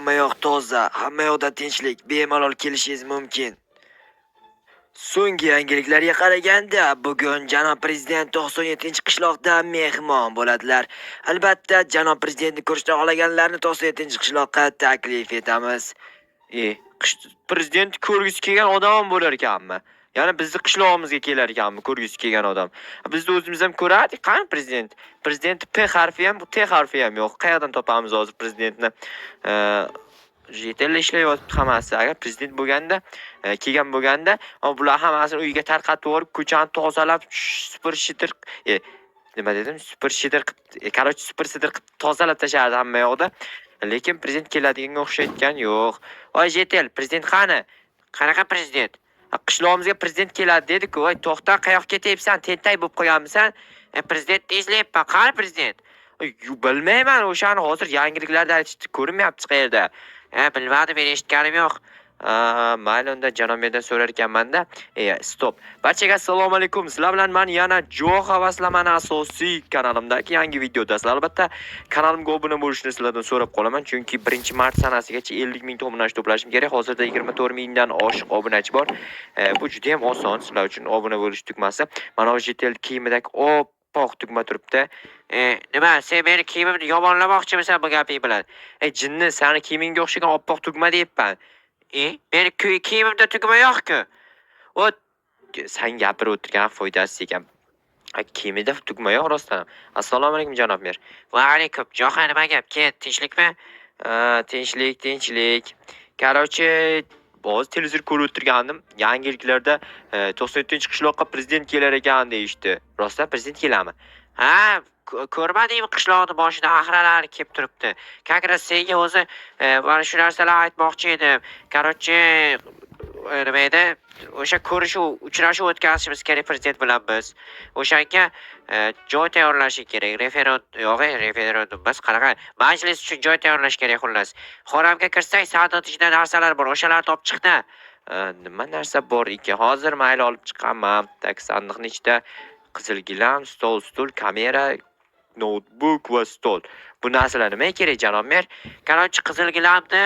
hamma yoq toza, hamma yoqda tinchlik, bemalol kelishingiz mumkin. So'nggi yangiliklarga qaraganda, bugun janob prezident 97-qishloqda mehmon bo'ladilar. Albatta, janob prezidentni ko'rishni xohlaganlarni 97-qishloqqa taklif etamiz. Prezident ko'rgisi kelgan odam bo'lar ekanmi? Ya'ni bizni qishlog'imizga kelar ekanmi ko'rgisi kelgan odam? Biz o'zimiz ham ko'rardik, qani prezident? Prezident P harfi ham, T harfi ham yo'q. Qayerdan topamiz hozir prezidentni? Yetarli ishlayapti hammasi. Agar prezident bo'lganda, kelgan bo'lganda, bular hammasini uyiga tarqatib yuborib, ko'chani tozalab, super shitir, nima dedim? Super shitir, короче, super shitir tozalab tashardi hamma yoqda. Lekin prezident keladiganga o'xshayotgan yo'q. Voy Jetel, prezident qani? Qanaqa prezident? Qishlog'imizga prezident keladi dedi-ku. Voy to'xta, qayoqqa ketyapsan? Tentay bo'lib qolganmisan? Prezident izlayapman. Qani prezident? Bilmayman, o'shani hozir yangiliklarda aytishdi, ko'rinmayapti qayerda. Bilmadim, men eshitganim yo'q. Mayli, unda janobiydan so'rar ekanman-da. Stop. Barchaga assalomu alaykum. Sizlar bilan men yana Jo Havaslamani asosiy kanalimdagi yangi videodasiz. Albatta, kanalimga obuna bo'lishni sizlardan so'rab qolaman, chunki 1-mart sanasigacha 50 ming obunachi to'plashim kerak. Hozirda 24 mingdan oshiq obunachi bor. Bu juda ham oson sizlar uchun obuna bo'lish tugmasi. Mana bu jetel kiyimidagi oppoq tugma turibdi. Nima, sen meni kiyimimni yomonlamoqchimisan bu gaping bilan? Jinni, seni kiyimingga o'xshagan oppoq tugma deyapman. Meni kiyimimda tugma yo'q-ku. Sen gapirib o'tirgan foydasiz ekan. Kiyimida tugma yo'q rostdan. Assalomu alaykum janob mer. Va alaykum. Jo'xa, nima gap? Ket, tinchlikmi? Tinchlik. Короче, hozir televizor ko'rib o'tirgandim. Yangiliklarda 97-qishloqqa prezident kelar ekan deyishdi. Rostdan prezident keladimi? Ha, ko'rmadingmi qishloqni boshida ahralar kelib turibdi. Как раз senga o'zi mana shu narsalarni aytmoqchi edim. Короче, nima edi? O'sha uchrashuv o'tkazishimiz kerak prezident bilan biz. O'shanga joy tayyorlash kerak. Referendum biz qanaqa majlis uchun joy tayyorlash kerak xullas. Xonamga kirsak, sandiq ichida narsalar bor. O'shalarni olib chiqdi. Nima narsa bor ekan? Hozir mayli olib chiqaman. Tak sandiqning ichida qizil gilam, stul, kamera, notebook va stol. Bu narsalar nima kerak janob mer? Qarorchi qizil gilamni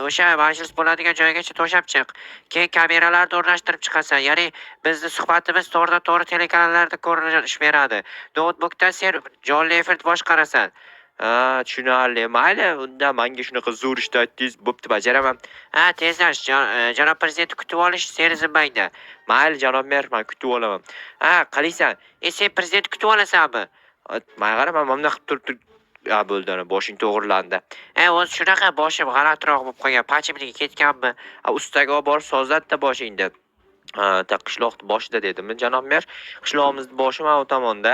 o'sha majlis bo'ladigan joygacha to'shab chiq. Keyin kameralarni o'rnashtirib chiqasan. Ya'ni bizning suhbatimiz to'g'ridan-to'g'ri telekanallarda ko'rinish beradi. Notebookdan sen jonli efir boshqarasan. Tushunarli. Mayli, unda menga shunaqa zo'r ishni aytdingiz, bo'pti, bajaraman. Tezlash, janob prezidentni kutib olish seni zimmangda. Mayli janob mer, men kutib olaman. Qalaysan? Sen prezidentni kutib olasanmi? Men qaraman, mana qilib turib bo'ldi, boshing to'g'rilandi. O'zi shunaqa boshim g'alatiroq bo'lib qolgan, pachimniga ketganmi? Ustaga olib borib sozlatdi boshingni. Qishloqni boshida dedimmi janob mer? Qishlog'imizni boshi mana bu tomonda.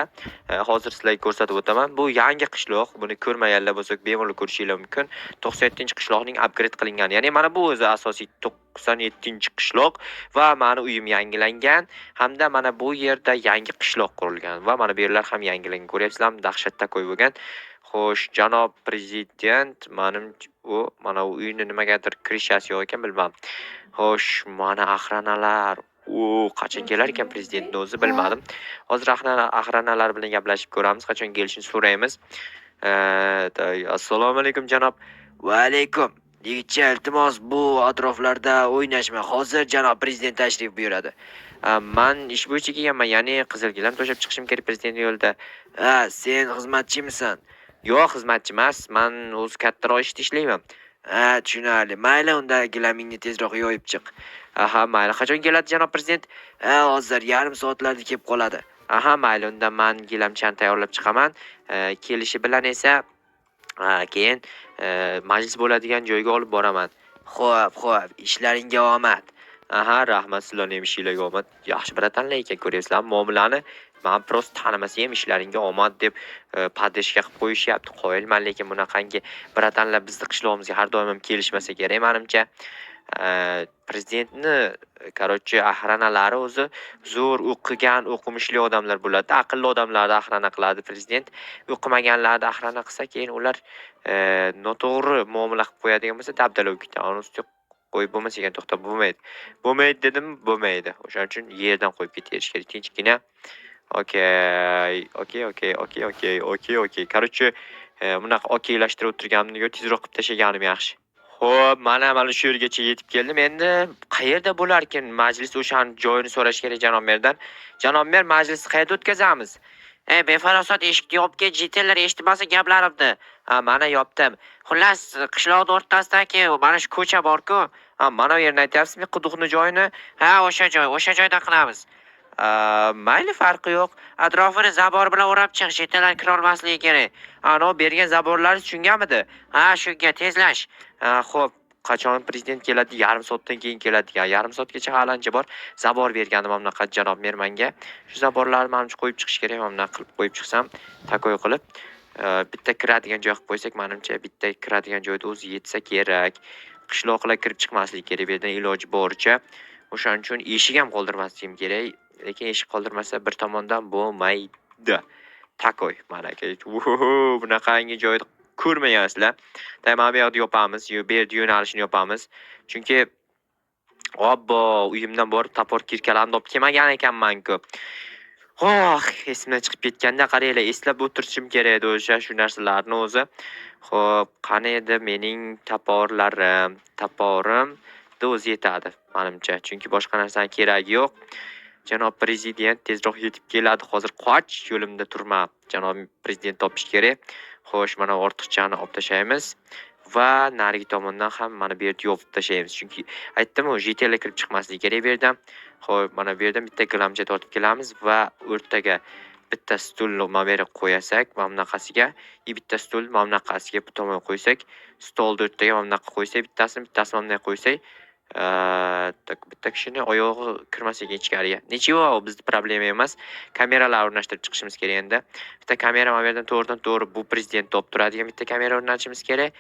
Hozir sizlarga ko'rsatib o'taman. Bu yangi qishloq. Buni ko'rmaganlar bo'lsa, bemalol ko'rishingiz mumkin. 97-qishloqning upgrade qilingan. Ya'ni mana bu o'zi asosiy 97-qishloq va meni uyim yangilangan, hamda mana bu yerda yangi qishloq qurilgan va mana bu yerlar ham yangilangan. Ko'ryapsizlarmi? Dahshatda qo'y bo'lgan. Xo'sh, janob prezident, mana u uyni nimagadir kirishasi yo'q ekan, bilmadim. Xo'sh, mana ahranalar. Qachon kelar ekan prezidentni o'zi bilmadim. Hozir ahranalar bilan gaplashib ko'ramiz, qachon kelishini so'raymiz. Assalomu alaykum janob. Va alaykum. Yigitcha, iltimos bu atroflarda o'ynashma. Hozir janob prezident tashrif buyuradi. Men ish bo'yicha kelganman, ya'ni qizil gilam to'shab chiqishim kerak prezident yo'lda. Sen xizmatchimisan? Yo'q, xizmatchi emas. Men o'zi kattaroq ishda ishlayman. Tushunarli. Mayli, unda gilamingni tezroq yoyib chiq. Mayli. Qachon keladi janob prezident? Hozir yarim soatlarda kelib qoladi. Mayli, unda men gilamchani tayyorlab chiqaman. Kelishi bilan esa keyin majlis bo'ladigan joyga olib boraman. Xo'p, ishlaringga omad. Rahmat, sizlarning ham ishinglarga omad. Yaxshi bratanlar ekan, ko'ryapsizlarmi? Muomalani men prosta tanimasa ham ishlaringga omad deb padeshga qilib qo'yishyapti. Qo'yilman, lekin bunaqangi bratanlar bizning qishlog'imizga har doim ham kelishmasa kerak menimcha. Prezidentni ahranalari o'zi zo'r o'qigan, o'qimishli odamlar bo'ladi. Aqlli odamlarni ahrana qiladi prezident. O'qimaganlarni ahrana qilsa, keyin ular noto'g'ri muomala qilib qo'yadigan bo'lsa, dabdala bo'lib ketadi. Uni ustiga qo'yib bo'lmas ekan, to'xtab bo'lmaydi. Bo'lmaydi dedim, bo'lmaydi. O'shaning uchun yerdan qo'yib ketish kerak, tinchgina. Okey. Короче, bunaqa okeylashtirib o'tirganimni tezroq qilib tashlaganim yaxshi. Xo'p, mana shu yergacha yetib keldim. Endi qayerda bo'larkin majlis o'shaning joyini so'rash kerak janob merdan. Janob mer, majlisni qayerda o'tkazamiz? Befarosat eshikni yopga jitellar eshitmasa gaplaribdi. Ha, mana yopdim. Xullas, qishloqning o'rtasidagi mana shu ko'cha bor-ku. Ha, mana bu yerni aytyapsizmi, quduqni joyini? Ha, o'sha joyda qilamiz. Mayli, farqi yo'q. Atrofini zabor bilan o'rab chiq, jitellar kira olmasligi kerak. Ano bergan zaborlar tushunganmidi? Ha, shunga tezlash. Xo'p, qachon prezident keladi? Yarim soatdan keyin keladi. Yarim soatgacha hali ancha bor. Zabor bergandim bunaqa janob mer menga. Shu zaborlarni menimcha qo'yib chiqish kerak. Mana bunaqa qilib qo'yib chiqsam, takoy qilib, bitta kiradigan joy qilib qo'ysak, menimcha bitta kiradigan joyda o'zi yetsa kerak. Qishloqlar kirib chiqmasligi kerak bu yerdan iloji boricha. O'shaning uchun eshik ham qoldirmasligim kerak. Lekin eshik qoldirmasa bir tomondan bo'lmaydi. Takoy mana aka. Bunaqangi joyni ko'rmaysizlar. Mana bu yoqda yopamiz, bu yerda yo'nalishni yopamiz. Chunki obbo, uyimdan borib tapor kirkalarni olib kelmagan ekanman-ku. Oh, esimdan chiqib ketganda qaranglar, eslab o'tirishim kerak edi o'sha shu narsalarni o'zi. Xo'p, qani edi mening taporlarim? Taporim o'zi yetadi menimcha, chunki boshqa narsaning keragi yo'q. Janob prezident tezroq yetib keladi. Hozir qoch, yo'limda turma. Janob prezident topish kerak. Xo'sh, mana ortiqchani olib tashlaymiz va narigi tomondan ham mana bu yerda yopib tashlaymiz. Chunki aytdim-ku, jitellar kirib chiqmasligi kerak bu yerdan. Xo'p, mana bu yerdan bitta gilamcha tortib kelamiz va o'rtaga bitta stulni mana bu yerga qo'yasak, mana bunaqasiga, bitta stul mana bunaqasiga bu tomonga qo'ysak, stolni o'rtaga mana bunaqa qo'ysak, bittasini mana bunday qo'ysak, bitta kishini oyog'i kirmasligi ichkariga. Nechivo, bizning problema emas. Kameralar o'rnashtirib chiqishimiz kerak endi. Bitta kamera mana bu yerdan to'g'ridan-to'g'ri bu prezident top turadigan bitta kamera o'rnatishimiz kerak.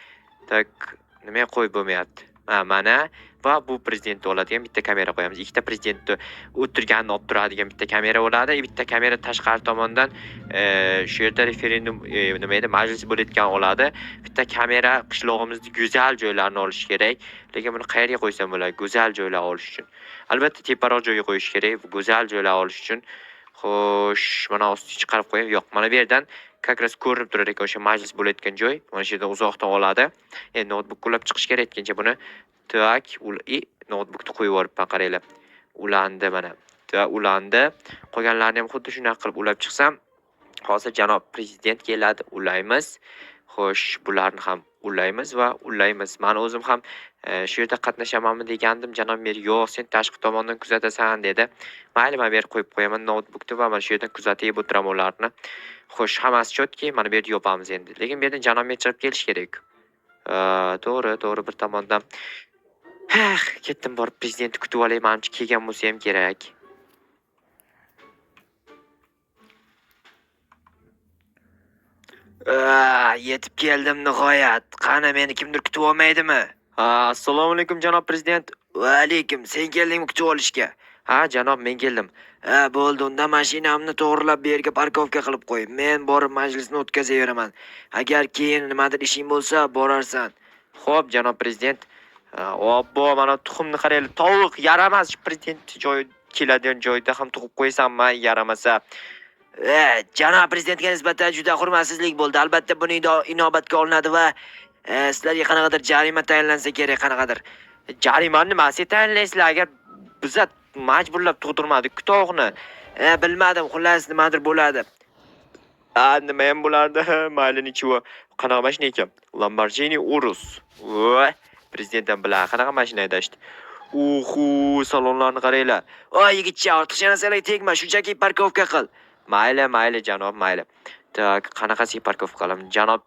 Nimaga qo'yib bo'lmayapti? Mana va bu prezidentni oladigan bitta kamera qo'yamiz. Ikkita prezidentni o'tirganini olib turadigan bitta kamera bo'ladi. Bitta kamera tashqari tomondan shu yerda referendum nima edi, majlis bo'layotgan oladi. Bitta kamera qishlog'imizni go'zal joylarini olish kerak. Lekin buni qayerga qo'ysam bo'ladi? Go'zal joylar olish uchun. Albatta teparoq joyga qo'yish kerak. Bu go'zal joylar olish uchun. Xo'sh, mana ostiga chiqarib qo'ying. Yo'q, mana bu yerdan kakras ko'rinib turar ekan o'sha majlis bo'layotgan joy. Mana shu yerdan uzoqdan oladi. Endi notebook ulab chiqish kerak etgancha buni notebookni qo'yib yuboribman, qaranglar. Ulandi mana. Ulandi. Qolganlarini ham xuddi shunaqa qilib ulab chiqsam, hozir janob prezident keladi, ulaymiz. Xo'sh, bularni ham ulaymiz va ulaymiz. Men o'zim ham shu yerda qatnashamanmi degandim, janob mer yo'q, sen tashqi tomondan kuzatasan dedi. Mayli, men bu yerga qo'yib qo'yaman notebookni va mana shu yerdan kuzatib o'tiraman ularni. Xo'sh, hammasi chotki, mana bu yerda yopamiz endi. Lekin bu yerdan janob mer chiqib kelish kerak. To'g'ri bir tomondan. Ketdim borib prezidentni kutib olay, menimcha kelgan bo'lsa ham kerak. Yetib keldim nihoyat. Qani meni kimdir kutib olmaydimi? Assalomu alaykum janob prezident. Va alaykum. Sen keldingmi kutib olishga? Ha, janob, men keldim. Bo'ldi, unda mashinamni to'g'rilab bu yerga parkovka qilib qo'y. Men borib majlisni o'tkazaveraman. Agar keyin nimadir ishing bo'lsa, borarsan. Xo'p, janob prezident. Obbo, mana tuxumni qaranglar. Tovuq yaramas, prezident joy keladigan joyda ham tug'ib qo'ysanmi, yaramasa. Janob prezidentga nisbatan juda hurmatsizlik bo'ldi. Albatta buni inobatga olinadi va sizlarga qanaqadir jarima tayinlansa kerak, qanaqadir. Jarimani nimasi tayinlaysizlar? Agar biz majburlab tug'dirmadik tovuqni. Bilmadim, xullas nimadir bo'ladi. Nima ham bo'lardi? Mayli, nechivo. Qanaqa mashina ekan? Lamborghini Urus. Voy, prezidentdan bilan qanaqa mashina haydashdi? Salonlarni qaranglar. Yigitcha, ortiqcha narsalarga tegma, shunchaki parkovka qil. Mayli janob, mayli. Qanaqasiga parkovka qilaman? Janob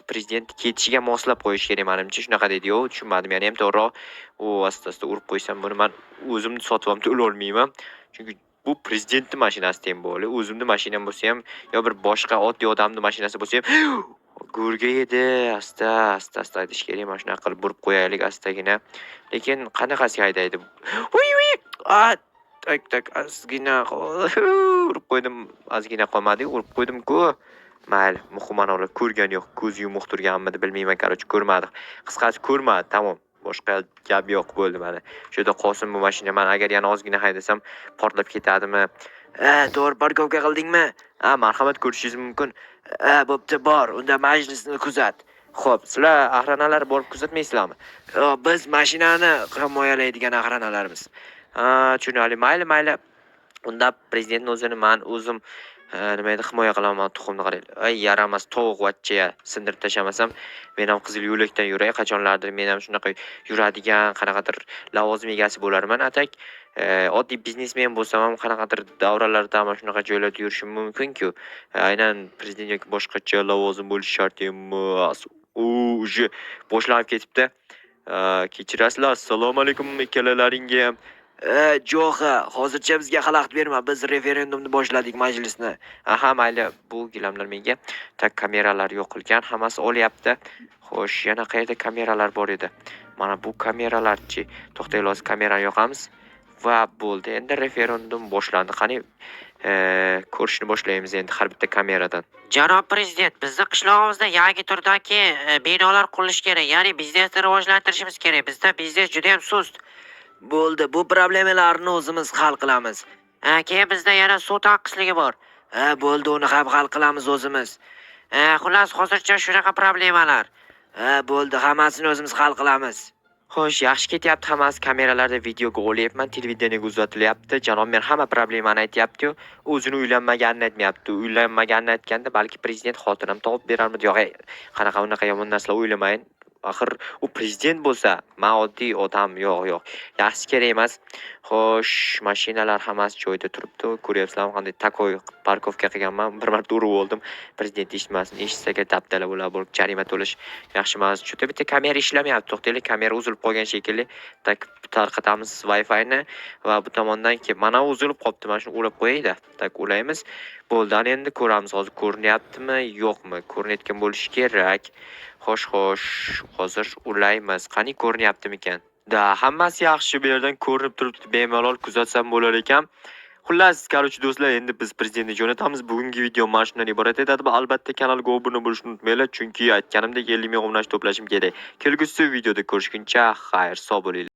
prezident ketishiga moslab qo'yish kerak menimcha. Shunaqa dedi-yu, tushunmadim. Yana ham to'g'ri. Asta-asta urib qo'ysam buni men o'zimni sotib ham to'la olmayman. Chunki bu prezidentning mashinasi tem bo'li. O'zimning mashinam bo'lsa ham, yo bir boshqa oddiy odamning mashinasi bo'lsa ham, go'rga edi. Asta aytish kerak. Mana shunaqa qilib burib qo'yaylik astagina. Lekin qanaqasiga haydaydi? Tak, ozgina urib qo'ydim. Ozgina qolmadi, urib qo'ydim-ku. Mayli, muhimman ora ko'rgan yo'q, ko'z yumuq turganmidi bilmayman, qarochi ko'rmadik. Qisqasi ko'rmadi, tamom. Boshqa gap yo'q bo'ldi mana. Shu yerda qolsin bu mashina. Men agar yana ozgina haydasam portlab ketadimi? To'g'ri parkovka qildingmi? Marhamat, ko'rishingiz mumkin. Bo'pti, bor. Unda majlisni kuzat. Xo'p, sizlar ahranalar borib kuzatmaysizlarmi? Biz mashinani himoyalaydigan ahranalarmiz. Ha, tushunarli. Mayli, mayli. Unda prezidentning o'zini men o'zim nima edi himoya qilaman, tuxumni qaraylik. Ay, yaramas tovuq vachcha sindirib tashlamasam, men ham qizil yo'lakdan yuray, qachonlardir men ham shunaqa yuradigan qanaqadir lavozim egasi bo'larman. Atak oddiy biznesmen bo'lsam ham qanaqadir davralarda mana shunaqa joylarda yurishim mumkin-ku. Aynan prezident yoki boshqacha lavozim bo'lishi shart emas. Uje boshlanib ketibdi. Kechirasizlar. Assalomu alaykum ikkalalaringga ham. Jo'xa, hozircha bizga xalaqit berma. Biz referendumni boshladik majlisni. Aha, mayli, bu gilamlar menga. Tak kameralar yo'qilgan, hammasi olyapti. Xo'sh, yana qayerda kameralar bor edi? Mana bu kameralarchi. To'xtaylik, kamerani yoqamiz. Va bo'ldi. Endi referendum boshlandi. Qani, ko'rishni boshlaymiz endi har bitta kameradan. Janob prezident, bizning qishlog'imizda yangi turdagi binolar qurilishi kerak. Ya'ni biznesni rivojlantirishimiz kerak. Bizda biznes juda ham sust. Bo'ldi, bu problemalarni o'zimiz hal qilamiz. Keyin bizda yana suv tanqisligi bor. Bo'ldi, uni ham hal qilamiz o'zimiz. Xullas, hozircha shunaqa problemalar. Bo'ldi, hammasini o'zimiz hal qilamiz. Xo'sh, yaxshi ketyapti hammasi. Kameralarda videoga olyapman, televideniyega uzatilyapti. Janob mer hamma problemani aytyapti-yu, o'zini uylanmaganini aytmayapti. Uylanmaganini aytganda balki prezident xotinam topib berarmidi. Yo'q, qanaqa unaqa yomon narsalar o'ylamayin. Axir u prezident bo'lsa, men oddiy odam. Yo'q. Yaxshi kerak emas. Xo'sh, mashinalar hammasi joyida turibdi. Ko'ryapsizlarmi, qanday takoy parkovka qilganman. Bir marta urib oldim. Prezident eshitmasin. Eshitsaga dabdala bo'lib jarima to'lash yaxshi emas. Juda bitta kamera ishlamayapti. To'xtaylik, kamera uzilib qolgan shekilli. Tak tarqatamiz Wi-Fi-ni va bu tomondan kelib mana uzilib qolibdi. Mana shuni ulab qo'yayda. Tak ulaymiz. Bo'ldi, ana endi ko'ramiz hozir ko'rinyaptimi, yo'qmi? Ko'rinayotgan bo'lishi kerak. Xo'sh, hozir ulaymiz. Qani ko'rinyaptimikan? Da, hammasi yaxshi bu yerdan ko'rinib turibdi. Bemalol kuzatsam bo'lar ekan. Xullas, qarochi do'stlar, endi biz prezidentni jo'natamiz. Bugungi video mana shundan iborat edi. Albatta kanalga obuna bo'lishni unutmanglar, chunki aytganimdek 50 ming obunachi to'plashim kerak. Kelgusi videoda ko'rishguncha xayr, sog' bo'linglar.